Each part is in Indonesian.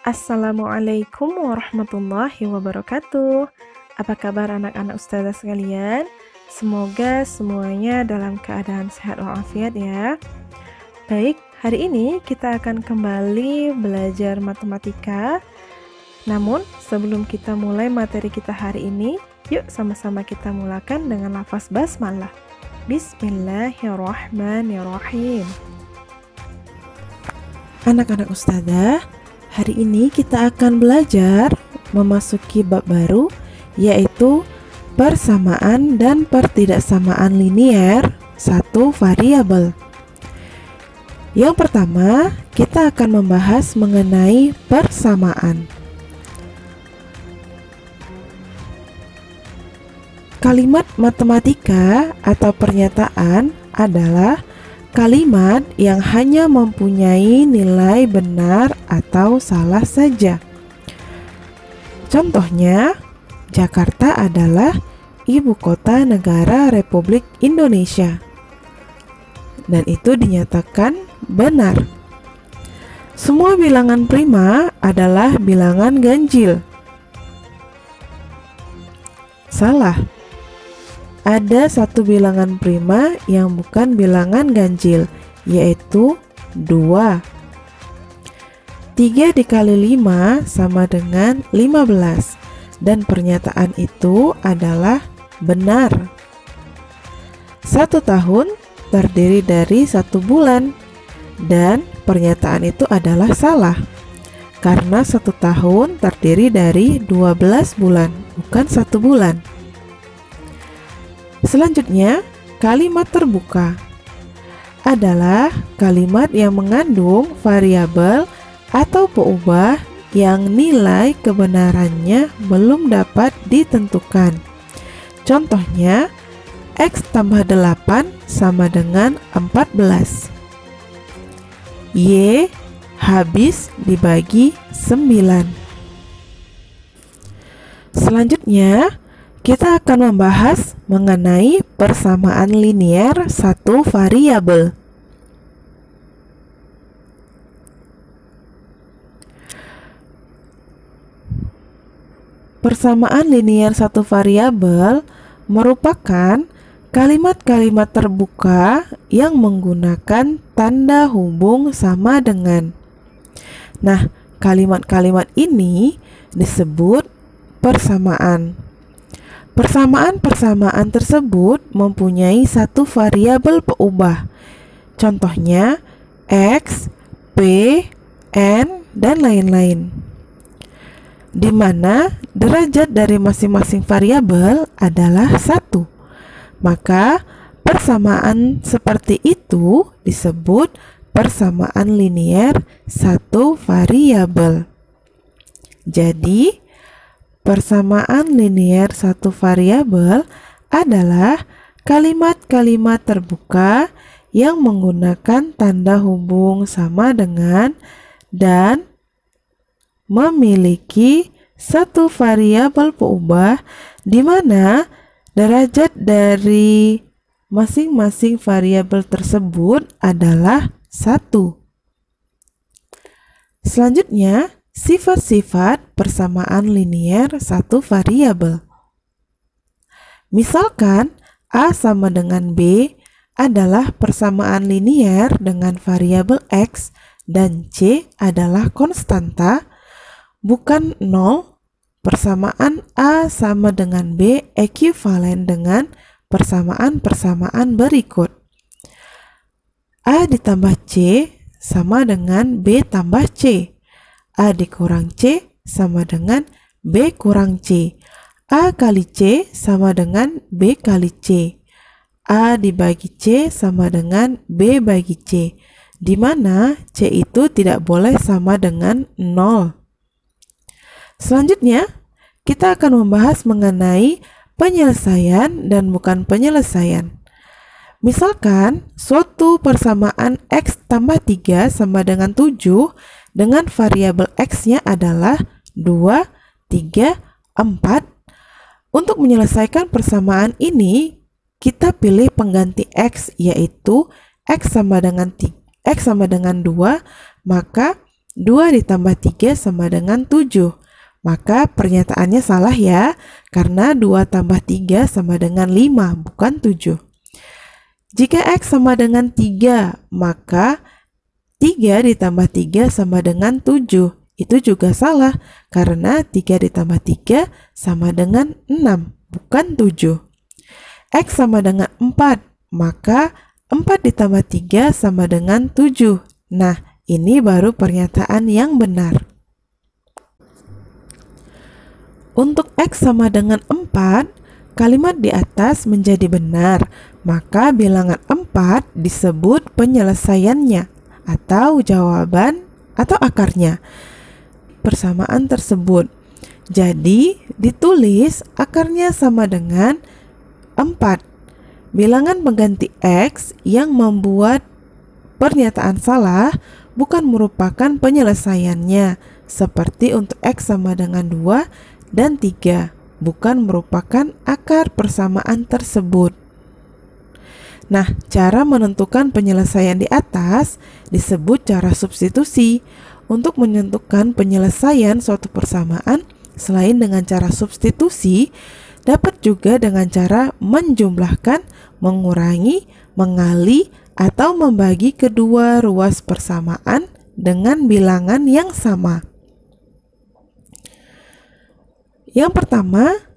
Assalamualaikum warahmatullahi wabarakatuh. Apa kabar anak-anak ustazah sekalian? Semoga semuanya dalam keadaan sehat walafiat ya. Baik, hari ini kita akan kembali belajar matematika. Namun, sebelum kita mulai materi kita hari ini, yuk sama-sama kita mulakan dengan lafaz basmalah. Bismillahirrahmanirrahim. Anak-anak ustazah, hari ini kita akan belajar memasuki bab baru, yaitu persamaan dan pertidaksamaan linier satu variabel. Yang pertama, kita akan membahas mengenai persamaan. Kalimat matematika atau pernyataan adalah kalimat yang hanya mempunyai nilai benar atau salah saja. Contohnya, Jakarta adalah ibu kota negara Republik Indonesia. Dan itu dinyatakan benar. Semua bilangan prima adalah bilangan ganjil. Salah. Ada satu bilangan prima yang bukan bilangan ganjil, yaitu 2. 3 dikali 5 sama dengan 15, dan pernyataan itu adalah benar. 1 tahun terdiri dari 1 bulan, dan pernyataan itu adalah salah, karena 1 tahun terdiri dari 12 bulan, bukan 1 bulan. Selanjutnya, kalimat terbuka adalah kalimat yang mengandung variabel atau peubah yang nilai kebenarannya belum dapat ditentukan. Contohnya, X tambah 8 sama dengan 14. Y habis dibagi 9. Selanjutnya, kita akan membahas mengenai persamaan linier satu variabel. Persamaan linier satu variabel merupakan kalimat-kalimat terbuka yang menggunakan tanda hubung sama dengan. Nah, kalimat-kalimat ini disebut persamaan. Persamaan-persamaan tersebut mempunyai satu variabel peubah. Contohnya X, P, N, dan lain-lain. Di mana derajat dari masing-masing variabel adalah 1. Maka persamaan seperti itu disebut persamaan linier satu variabel. Jadi, persamaan linier satu variabel adalah kalimat-kalimat terbuka yang menggunakan tanda hubung sama dengan dan memiliki satu variabel peubah di mana derajat dari masing-masing variabel tersebut adalah 1. Selanjutnya, sifat-sifat persamaan linier satu variabel. Misalkan A sama dengan B adalah persamaan linier dengan variabel X dan C adalah konstanta, bukan 0. Persamaan A sama dengan B ekuivalen dengan persamaan-persamaan berikut. A ditambah C sama dengan B tambah C. A dikurang C sama dengan B kurang C. A kali C sama dengan B kali C. A dibagi C sama dengan B bagi C, di mana C itu tidak boleh sama dengan 0. Selanjutnya, kita akan membahas mengenai penyelesaian dan bukan penyelesaian. Misalkan, suatu persamaan X tambah 3 sama dengan 7 dengan variabel X-nya adalah 2, 3, 4. Untuk menyelesaikan persamaan ini, kita pilih pengganti X, yaitu X sama dengan 2, maka 2 ditambah 3 sama dengan 7. Maka pernyataannya salah ya, karena 2 tambah 3 sama dengan 5, bukan 7. Jika X sama dengan 3, maka 3 ditambah 3 sama dengan 7. Itu juga salah, karena 3 ditambah 3 sama dengan 6, bukan 7. X sama dengan 4, maka 4 ditambah 3 sama dengan 7. Nah, ini baru pernyataan yang benar. Untuk X sama dengan 4, kalimat di atas menjadi benar, maka bilangan 4 disebut penyelesaiannya atau jawaban atau akarnya persamaan tersebut. Jadi, ditulis akarnya sama dengan 4. Bilangan pengganti X yang membuat pernyataan salah bukan merupakan penyelesaiannya, seperti untuk X sama dengan 2 dan 3, bukan merupakan akar persamaan tersebut. Nah, cara menentukan penyelesaian di atas disebut cara substitusi. Untuk menentukan penyelesaian suatu persamaan, selain dengan cara substitusi, dapat juga dengan cara menjumlahkan, mengurangi, mengali, atau membagi kedua ruas persamaan dengan bilangan yang sama. Yang pertama,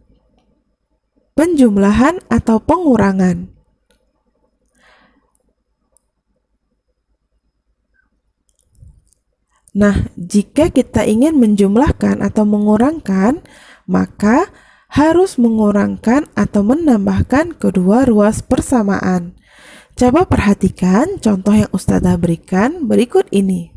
penjumlahan atau pengurangan. Nah, jika kita ingin menjumlahkan atau mengurangkan, maka harus mengurangkan atau menambahkan kedua ruas persamaan. Coba perhatikan contoh yang Ustazah berikan berikut ini.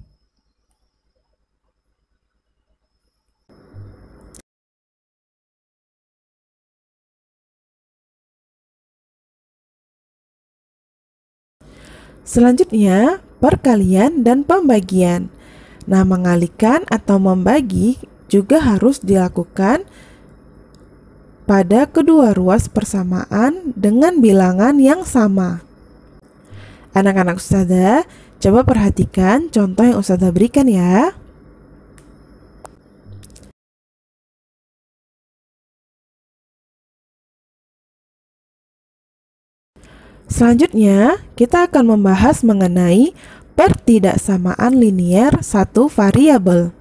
Selanjutnya, perkalian dan pembagian. Nah, mengalihkan atau membagi juga harus dilakukan pada kedua ruas persamaan dengan bilangan yang sama. Anak-anak Ustazah, coba perhatikan contoh yang Ustazah berikan ya. Selanjutnya, kita akan membahas mengenai pertidaksamaan linier satu variabel.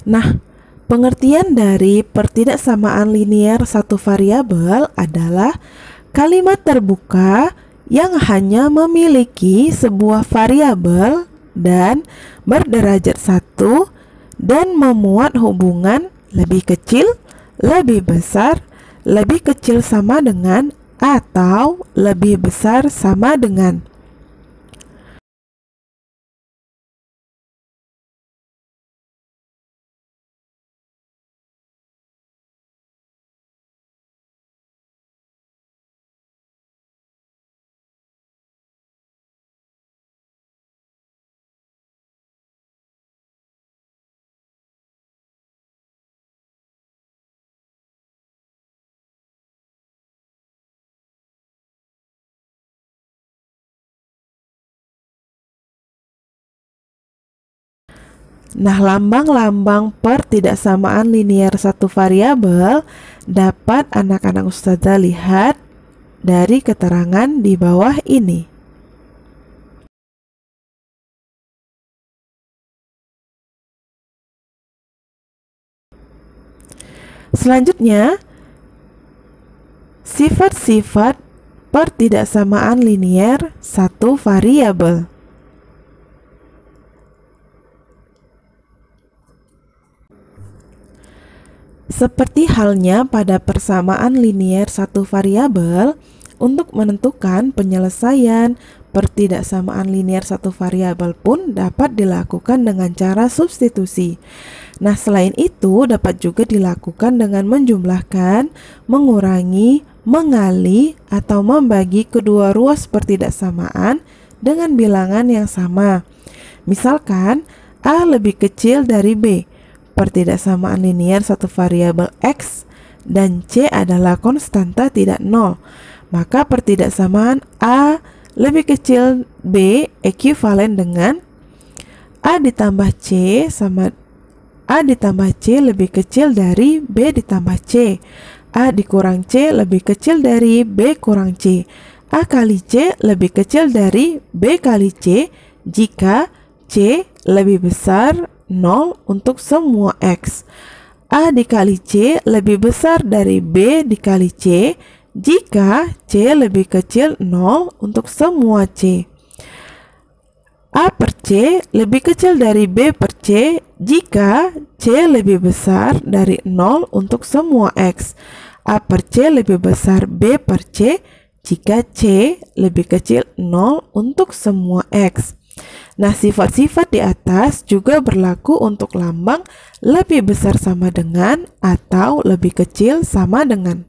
Nah, pengertian dari pertidaksamaan linier satu variabel adalah kalimat terbuka yang hanya memiliki sebuah variabel dan berderajat 1 dan memuat hubungan lebih kecil, lebih besar, lebih kecil sama dengan, atau lebih besar sama dengan. Nah, lambang-lambang pertidaksamaan linier satu variabel dapat anak-anak Ustazah lihat dari keterangan di bawah ini. Selanjutnya, sifat-sifat pertidaksamaan linier satu variabel. Seperti halnya pada persamaan linier satu variabel, untuk menentukan penyelesaian pertidaksamaan linier satu variabel pun dapat dilakukan dengan cara substitusi. Nah, selain itu dapat juga dilakukan dengan menjumlahkan, mengurangi, mengali, atau membagi kedua ruas pertidaksamaan dengan bilangan yang sama. Misalkan, A lebih kecil dari B. Pertidaksamaan linier satu variabel X dan C adalah konstanta tidak nol. Maka pertidaksamaan A lebih kecil B ekuivalen dengan A ditambah C sama A ditambah C lebih kecil dari B ditambah C. A dikurang C lebih kecil dari B kurang C. A kali C lebih kecil dari B kali C jika C lebih besar 0 untuk semua X. A dikali C lebih besar dari B dikali C jika C lebih kecil 0 untuk semua C. A per C lebih kecil dari B per C jika C lebih besar dari 0 untuk semua X. A per C lebih besar B per C jika C lebih kecil 0 untuk semua X. Nah, sifat-sifat di atas juga berlaku untuk lambang lebih besar sama dengan atau lebih kecil sama dengan.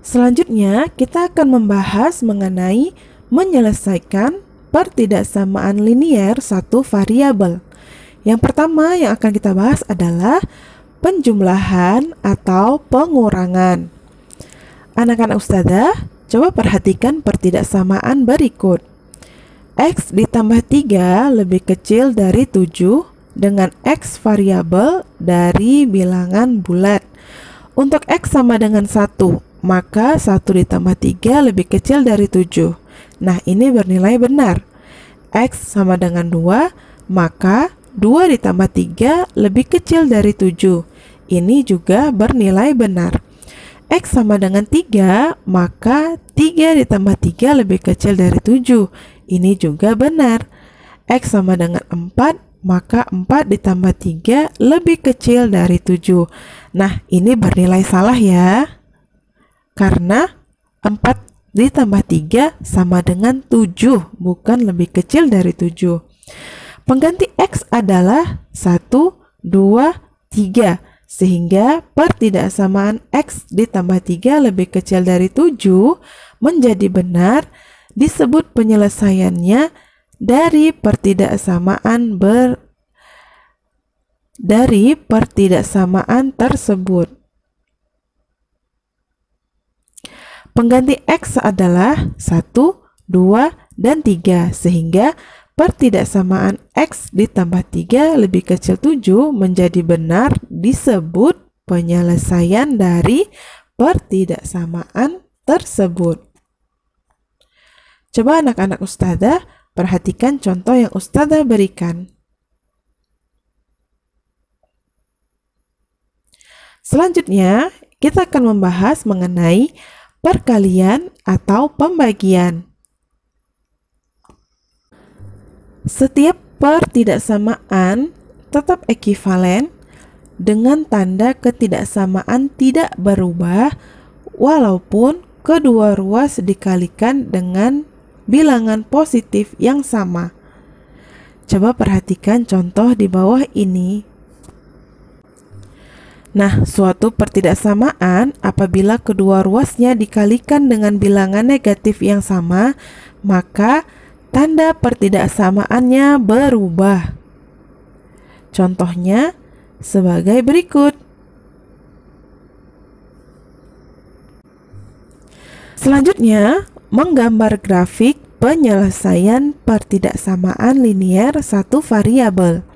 Selanjutnya, kita akan membahas mengenai menyelesaikan pertidaksamaan linier satu variabel. Yang pertama yang akan kita bahas adalah penjumlahan atau pengurangan. Anak-anak ustazah, coba perhatikan pertidaksamaan berikut. X ditambah 3 lebih kecil dari 7 dengan X variabel dari bilangan bulat. Untuk X sama dengan 1, maka 1 ditambah 3 lebih kecil dari 7. Nah, ini bernilai benar. X sama dengan 2, maka 2 ditambah 3 lebih kecil dari 7. Ini juga bernilai benar. X sama dengan 3, maka 3 ditambah 3 lebih kecil dari 7. Ini juga benar. X sama dengan 4, maka 4 ditambah 3 lebih kecil dari 7. Nah, ini bernilai salah ya. Karena 4 ditambah 3 sama dengan 7, bukan lebih kecil dari 7. Pengganti X adalah 1, 2, 3. Sehingga pertidaksamaan X ditambah 3 lebih kecil dari 7 menjadi benar, disebut penyelesaiannya dari pertidaksamaan tersebut. Pengganti X adalah 1, 2, dan 3, sehingga pertidaksamaan X ditambah 3 lebih kecil 7 menjadi benar, disebut penyelesaian dari pertidaksamaan tersebut. Coba anak-anak ustazah perhatikan contoh yang ustazah berikan. Selanjutnya, kita akan membahas mengenai perkalian atau pembagian. Setiap pertidaksamaan tetap ekuivalen dengan tanda ketidaksamaan tidak berubah walaupun kedua ruas dikalikan dengan bilangan positif yang sama. Coba perhatikan contoh di bawah ini. Nah, suatu pertidaksamaan apabila kedua ruasnya dikalikan dengan bilangan negatif yang sama, maka tanda pertidaksamaannya berubah. Contohnya sebagai berikut. Selanjutnya, menggambar grafik penyelesaian pertidaksamaan linier satu variabel.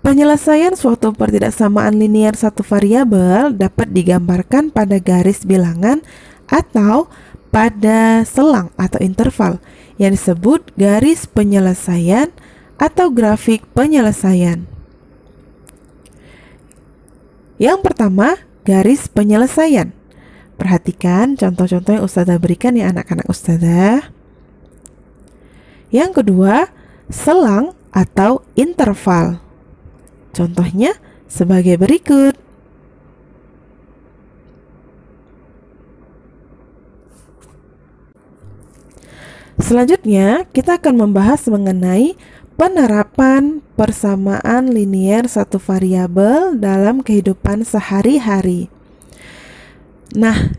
Penyelesaian suatu pertidaksamaan linier satu variabel dapat digambarkan pada garis bilangan atau pada selang atau interval yang disebut garis penyelesaian atau grafik penyelesaian. Yang pertama, garis penyelesaian. Perhatikan contoh-contoh yang ustazah berikan ya anak-anak ustazah. Yang kedua, selang atau interval. Contohnya sebagai berikut. Selanjutnya, kita akan membahas mengenai penerapan persamaan linier satu variabel dalam kehidupan sehari-hari. Nah,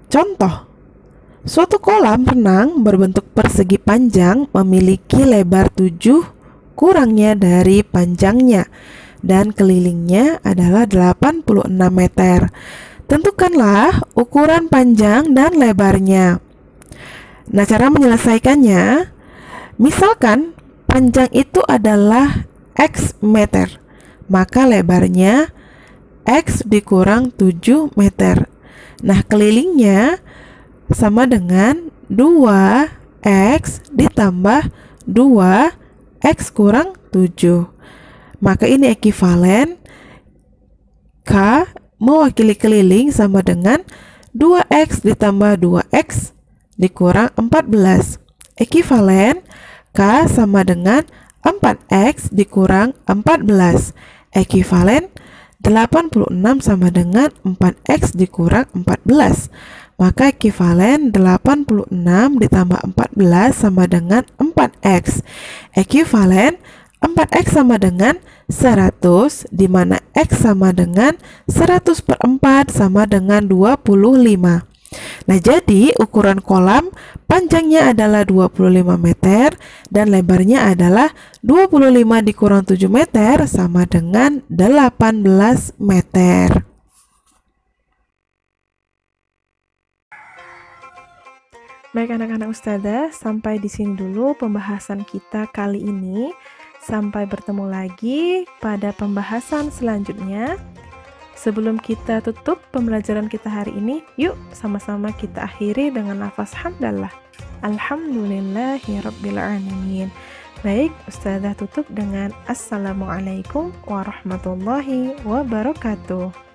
contoh, suatu kolam renang berbentuk persegi panjang memiliki lebar 7 kurangnya dari panjangnya dan kelilingnya adalah 86 meter. Tentukanlah ukuran panjang dan lebarnya. Nah, cara menyelesaikannya, misalkan panjang itu adalah X meter, maka lebarnya X dikurang 7 meter. Nah, kelilingnya sama dengan 2X ditambah 2X kurang 7. Maka ini ekuivalen K mewakili keliling sama dengan 2X ditambah 2X dikurang 14. Ekuivalen K sama dengan 4X dikurang 14. Ekuivalen 86 sama dengan 4X dikurang 14. Maka ekuivalen 86 ditambah 14 sama dengan 4X. Ekuivalen 4X sama dengan 100, di mana X sama dengan 100 per 4 sama dengan 25. Nah, jadi ukuran kolam panjangnya adalah 25 meter dan lebarnya adalah 25 dikurang 7 meter sama dengan 18 meter. Baik anak-anak Ustazah, sampai di sini dulu pembahasan kita kali ini. Sampai bertemu lagi pada pembahasan selanjutnya. Sebelum kita tutup pembelajaran kita hari ini, yuk sama-sama kita akhiri dengan lafaz hamdalah. Alhamdulillahirrabbilalamin. Baik, Ustazah tutup dengan Assalamualaikum warahmatullahi wabarakatuh.